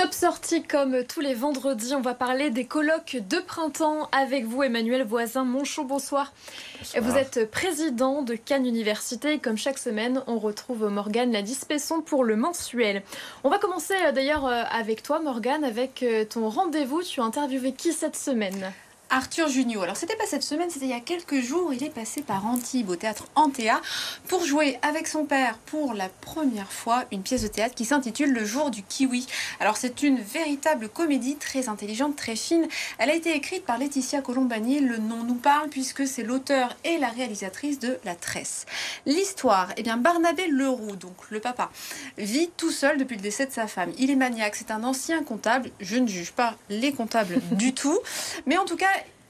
Top sortie comme tous les vendredis, on va parler des colloques de printemps avec vous, Emmanuel Voisin-Monchaux. Bonsoir. Bonsoir. Vous êtes président de Cannes Université et comme chaque semaine, on retrouve Morgane Ladispeson pour le mensuel. On va commencer d'ailleurs avec toi, Morgane, avec ton rendez-vous. Tu as interviewé qui cette semaine ? Arthur Junio. Alors c'était pas cette semaine, c'était il y a quelques jours. Il est passé par Antibes au théâtre Antea pour jouer avec son père pour la première fois une pièce de théâtre qui s'intitule Le jour du kiwi. Alors c'est une véritable comédie très intelligente, très fine. Elle a été écrite par Laetitia Colombani. Le nom nous parle puisque c'est l'auteur et la réalisatrice de La Tresse. L'histoire, eh bien Barnabé Leroux, donc le papa, vit tout seul depuis le décès de sa femme. Il est maniaque, c'est un ancien comptable. Je ne juge pas les comptables du tout, mais en tout cas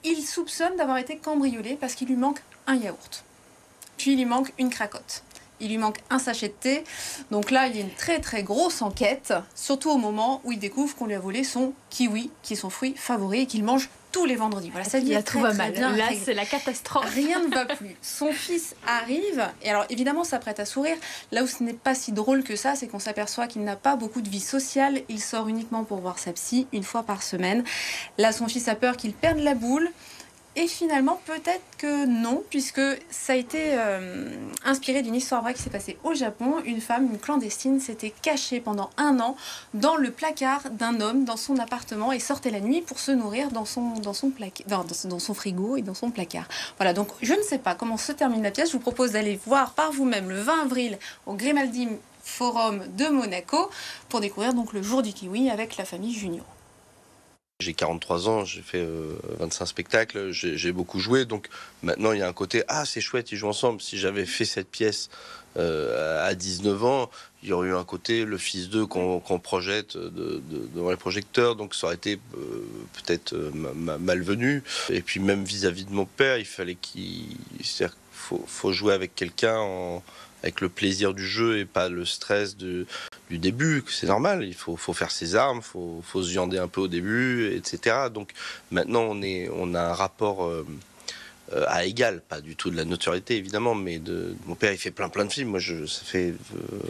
il soupçonne d'avoir été cambriolé parce qu'il lui manque un yaourt. Puis il lui manque une cracotte. Il lui manque un sachet de thé. Donc là, il y a une très très grosse enquête, surtout au moment où il découvre qu'on lui a volé son kiwi, qui est son fruit favori et qu'il mange tous les vendredis. Voilà, ça dit tout va mal. Là, c'est la catastrophe. Rien ne va plus. Son fils arrive, et alors évidemment, ça prête à sourire. Là où ce n'est pas si drôle que ça, c'est qu'on s'aperçoit qu'il n'a pas beaucoup de vie sociale. Il sort uniquement pour voir sa psy une fois par semaine. Là, son fils a peur qu'il perde la boule. Et finalement, peut-être que non, puisque ça a été inspiré d'une histoire vraie qui s'est passée au Japon. Une femme, une clandestine, s'était cachée pendant 1 an dans le placard d'un homme dans son appartement et sortait la nuit pour se nourrir dans son frigo et dans son placard. Voilà, donc je ne sais pas comment se termine la pièce. Je vous propose d'aller voir par vous-même le 20 avril au Grimaldi Forum de Monaco pour découvrir donc le jour du kiwi avec la famille Junio. J'ai 43 ans, j'ai fait 25 spectacles, j'ai beaucoup joué, donc maintenant il y a un côté « Ah, c'est chouette, ils jouent ensemble ». Si j'avais fait cette pièce à 19 ans, il y aurait eu un côté le fils d'eux qu'on projette devant les projecteurs, donc ça aurait été peut-être malvenu. Et puis même vis-à-vis de mon père, il fallait faut jouer avec quelqu'un avec le plaisir du jeu et pas le stress du début, c'est normal, il faut faire ses armes, faut se viander un peu au début, etc. Donc maintenant on a un rapport à égal, pas du tout de la notoriété évidemment, mais mon père il fait plein de films, moi ça fait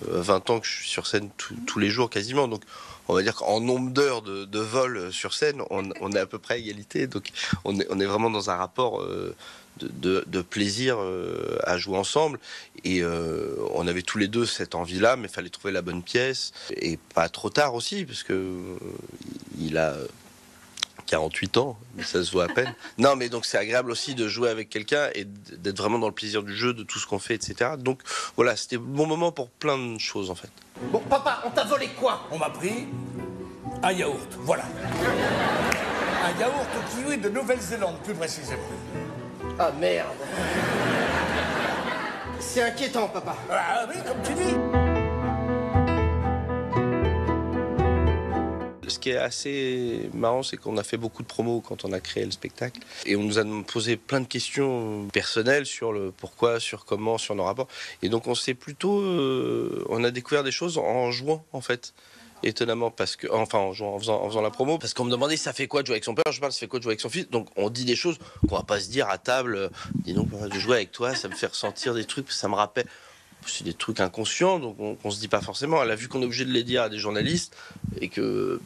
20 ans que je suis sur scène tous les jours quasiment, donc on va dire qu'en nombre d'heures de vol sur scène, on est à peu près à égalité, donc on est vraiment dans un rapport de plaisir à jouer ensemble et on avait tous les deux cette envie-là, mais il fallait trouver la bonne pièce et pas trop tard aussi parce que il a 48 ans, mais ça se voit à peine. Non, mais donc c'est agréable aussi de jouer avec quelqu'un et d'être vraiment dans le plaisir du jeu, de tout ce qu'on fait, etc. Donc voilà, c'était le bon moment pour plein de choses en fait. Bon, papa, on t'a volé quoi? On m'a pris un yaourt, voilà. Un yaourt au kiwi de Nouvelle-Zélande, plus précisément. Ah merde. C'est inquiétant, papa. Ah oui, comme tu dis. Ce qui est assez marrant, c'est qu'on a fait beaucoup de promos quand on a créé le spectacle. Et on nous a posé plein de questions personnelles sur le pourquoi, sur comment, sur nos rapports. Et donc on s'est plutôt... on a découvert des choses en jouant, en fait. Étonnamment, parce que, enfin en faisant la promo, parce qu'on me demandait ça fait quoi de jouer avec son père, je parle ça fait quoi de jouer avec son fils, donc on dit des choses qu'on va pas se dire à table, dis donc de jouer avec toi, ça me fait ressentir des trucs, ça me rappelle, c'est des trucs inconscients, donc on se dit pas forcément, elle a vu qu'on est obligé de les dire à des journalistes, et que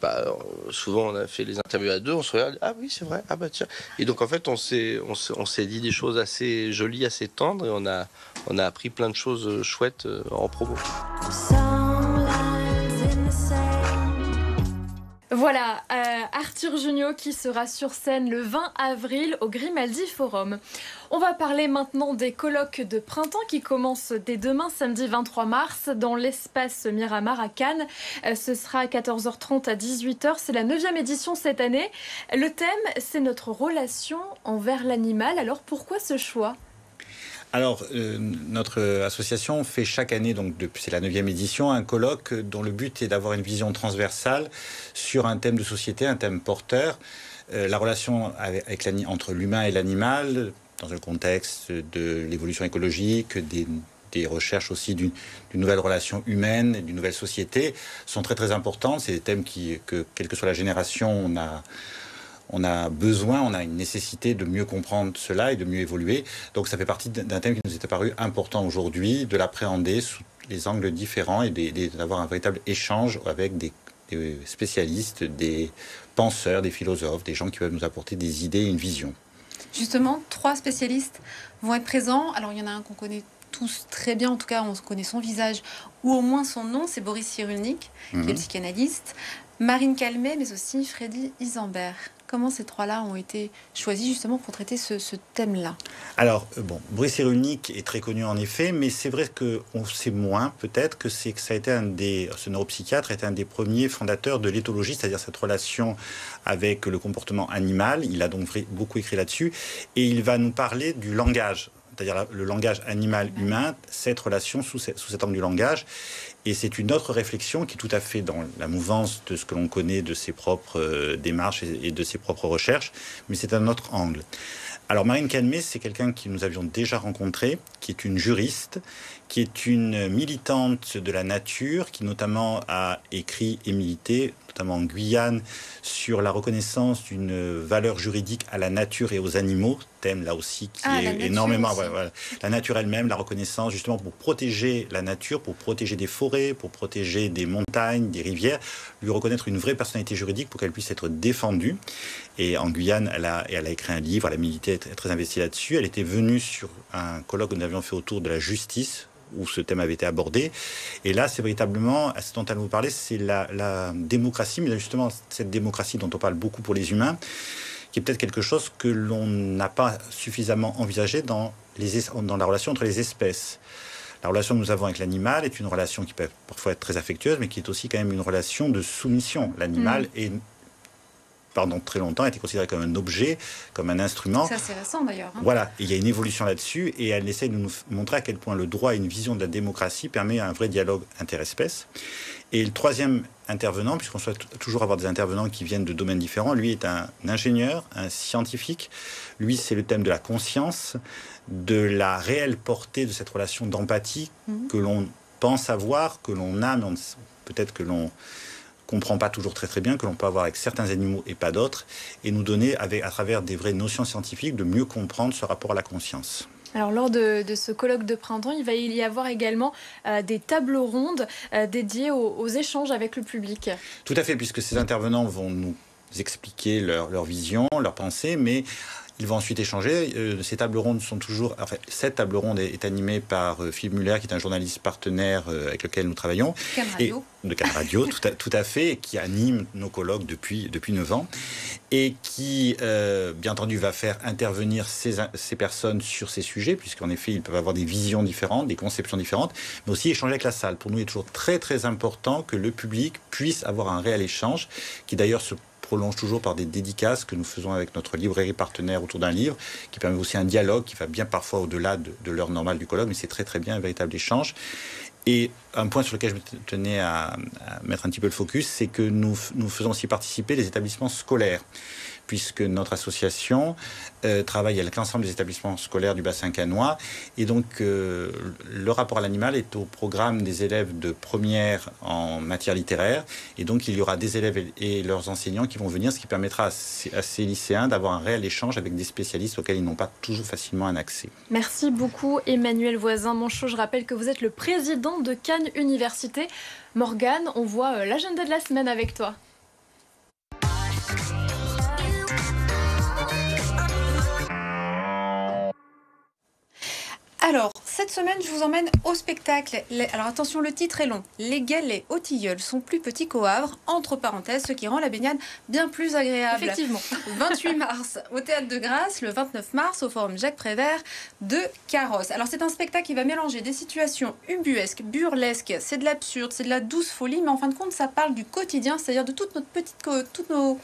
souvent on a fait les interviews à deux, on se regarde, ah oui c'est vrai, ah bah tiens, et donc en fait on s'est dit des choses assez jolies, assez tendres, et on a appris plein de choses chouettes en promo. Voilà, Arthur Junio qui sera sur scène le 20 avril au Grimaldi Forum. On va parler maintenant des colloques de printemps qui commencent dès demain, samedi 23 mars, dans l'espace Miramar à Cannes. Ce sera à 14h30 à 18h. C'est la 9e édition cette année. Le thème, c'est notre relation envers l'animal. Alors pourquoi ce choix ? Alors, notre association fait chaque année, donc c'est la 9e édition, un colloque dont le but est d'avoir une vision transversale sur un thème de société, un thème porteur, la relation entre l'humain et l'animal, dans un contexte de l'évolution écologique, des recherches aussi d'une nouvelle relation humaine, d'une nouvelle société, sont très très importantes. C'est des thèmes que, quelle que soit la génération, on a besoin, on a une nécessité de mieux comprendre cela et de mieux évoluer. Donc ça fait partie d'un thème qui nous est apparu important aujourd'hui, de l'appréhender sous les angles différents et d'avoir un véritable échange avec des des spécialistes, des penseurs, des philosophes, des gens qui peuvent nous apporter des idées et une vision. Justement, 3 spécialistes vont être présents. Alors, il y en a un qu'on connaît tous très bien, en tout cas, on connaît son visage, ou au moins son nom, c'est Boris Cyrulnik, qui est psychanalyste, Marine Calmet, mais aussi Freddy Isambert. Comment ces 3-là ont été choisis justement pour traiter ce thème-là? Alors, Boris Cyrulnik est très connu en effet, mais c'est vrai qu'on sait moins peut-être que ça a été ce neuropsychiatre a été un des premiers fondateurs de l'éthologie, c'est-à-dire cette relation avec le comportement animal. Il a donc beaucoup écrit là-dessus, et il va nous parler du langage, c'est-à-dire le langage animal-humain, cette relation sous cet angle du langage. Et c'est une autre réflexion qui est tout à fait dans la mouvance de ce que l'on connaît de ses propres démarches et de ses propres recherches, mais c'est un autre angle. Alors Marine Calmet, c'est quelqu'un que nous avions déjà rencontré, qui est une juriste, qui est une militante de la nature, qui notamment a écrit et milité, notamment en Guyane, sur la reconnaissance d'une valeur juridique à la nature et aux animaux, thème là aussi qui est énormément... Voilà, la nature elle-même, la reconnaissance justement pour protéger la nature, pour protéger des forêts, pour protéger des montagnes, des rivières, lui reconnaître une vraie personnalité juridique pour qu'elle puisse être défendue. Et en Guyane, elle a écrit un livre, elle a milité, très investie là-dessus. Elle était venue sur un colloque que nous avions fait autour de la justice, où ce thème avait été abordé. Et là, c'est véritablement, ce dont elle nous parlait, c'est la démocratie, mais justement cette démocratie dont on parle beaucoup pour les humains, qui est peut-être quelque chose que l'on n'a pas suffisamment envisagé dans la relation entre les espèces. La relation que nous avons avec l'animal est une relation qui peut parfois être très affectueuse, mais qui est aussi quand même une relation de soumission. L'animal est, pendant très longtemps, a été considéré comme un objet, comme un instrument. C'est assez récent d'ailleurs. Voilà, et il y a une évolution là-dessus, et elle essaie de nous montrer à quel point le droit et une vision de la démocratie permet un vrai dialogue interespèces. Et le troisième intervenant, puisqu'on souhaite toujours avoir des intervenants qui viennent de domaines différents, lui est un ingénieur, un scientifique. Lui, c'est le thème de la conscience, de la réelle portée de cette relation d'empathie que l'on pense avoir, que l'on a, mais peut-être que l'on comprend pas toujours très bien, que l'on peut avoir avec certains animaux et pas d'autres, et nous donner, à travers des vraies notions scientifiques, de mieux comprendre ce rapport à la conscience. Alors lors de ce colloque de printemps, il va y avoir également des tables rondes dédiées aux échanges avec le public. Tout à fait, puisque ces intervenants vont nous expliquer leur vision, leur pensée, mais ils vont ensuite échanger. Ces tables rondes sont toujours... Enfin, cette table ronde est animée par Philippe Muller, qui est un journaliste partenaire avec lequel nous travaillons. Cannes Radio. De Cannes Radio, tout à fait, et qui anime nos colloques depuis 9 ans. Et qui, bien entendu, va faire intervenir ces personnes sur ces sujets, puisqu'en effet, ils peuvent avoir des visions différentes, des conceptions différentes, mais aussi échanger avec la salle. Pour nous, il est toujours très, très important que le public puisse avoir un réel échange, qui d'ailleurs se prolonge toujours par des dédicaces que nous faisons avec notre librairie partenaire autour d'un livre, qui permet aussi un dialogue qui va bien parfois au-delà de l'heure normale du colloque, mais c'est très très bien un véritable échange. Et un point sur lequel je tenais à mettre un petit peu le focus, c'est que nous faisons aussi participer les établissements scolaires, puisque notre association travaille avec l'ensemble des établissements scolaires du bassin cannois. Et donc, le rapport à l'animal est au programme des élèves de première en matière littéraire. Et donc, il y aura des élèves et leurs enseignants qui vont venir, ce qui permettra à ces lycéens d'avoir un réel échange avec des spécialistes auxquels ils n'ont pas toujours facilement un accès. Merci beaucoup, Emmanuel Voisin-Manchot. Je rappelle que vous êtes le président de Cannes Université. Morgane, on voit l'agenda de la semaine avec toi. Alors, cette semaine, je vous emmène au spectacle. Alors attention, le titre est long. Les galets au tilleul sont plus petits qu'au Havre, entre parenthèses, ce qui rend la baignade bien plus agréable. Effectivement. 28 mars au Théâtre de Grasse, le 29 mars au Forum Jacques Prévert de Carrosse. Alors c'est un spectacle qui va mélanger des situations ubuesques, burlesques, c'est de l'absurde, c'est de la douce folie, mais en fin de compte, ça parle du quotidien, c'est-à-dire de toutes nos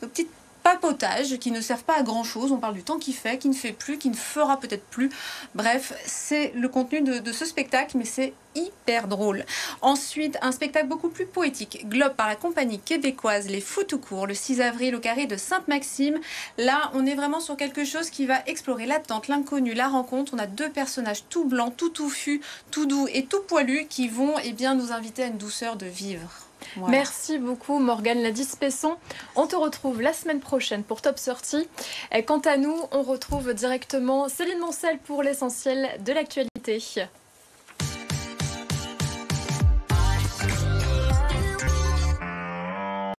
petites papotages qui ne servent pas à grand chose. On parle du temps qui fait, qui ne fait plus, qui ne fera peut-être plus. Bref, c'est le contenu de ce spectacle, mais c'est hyper drôle. Ensuite, un spectacle beaucoup plus poétique, Globe par la compagnie québécoise Les Fous tout court, le 6 avril au Carré de Sainte-Maxime. Là, on est vraiment sur quelque chose qui va explorer l'attente, l'inconnu, la rencontre. On a 2 personnages tout blancs, tout touffus, tout doux et tout poilus qui vont nous inviter à une douceur de vivre. Voilà. Merci beaucoup Morgane Ladis-Pesson. On te retrouve la semaine prochaine pour Top Sortie. Et quant à nous, on retrouve directement Céline Moncel pour l'essentiel de l'actualité.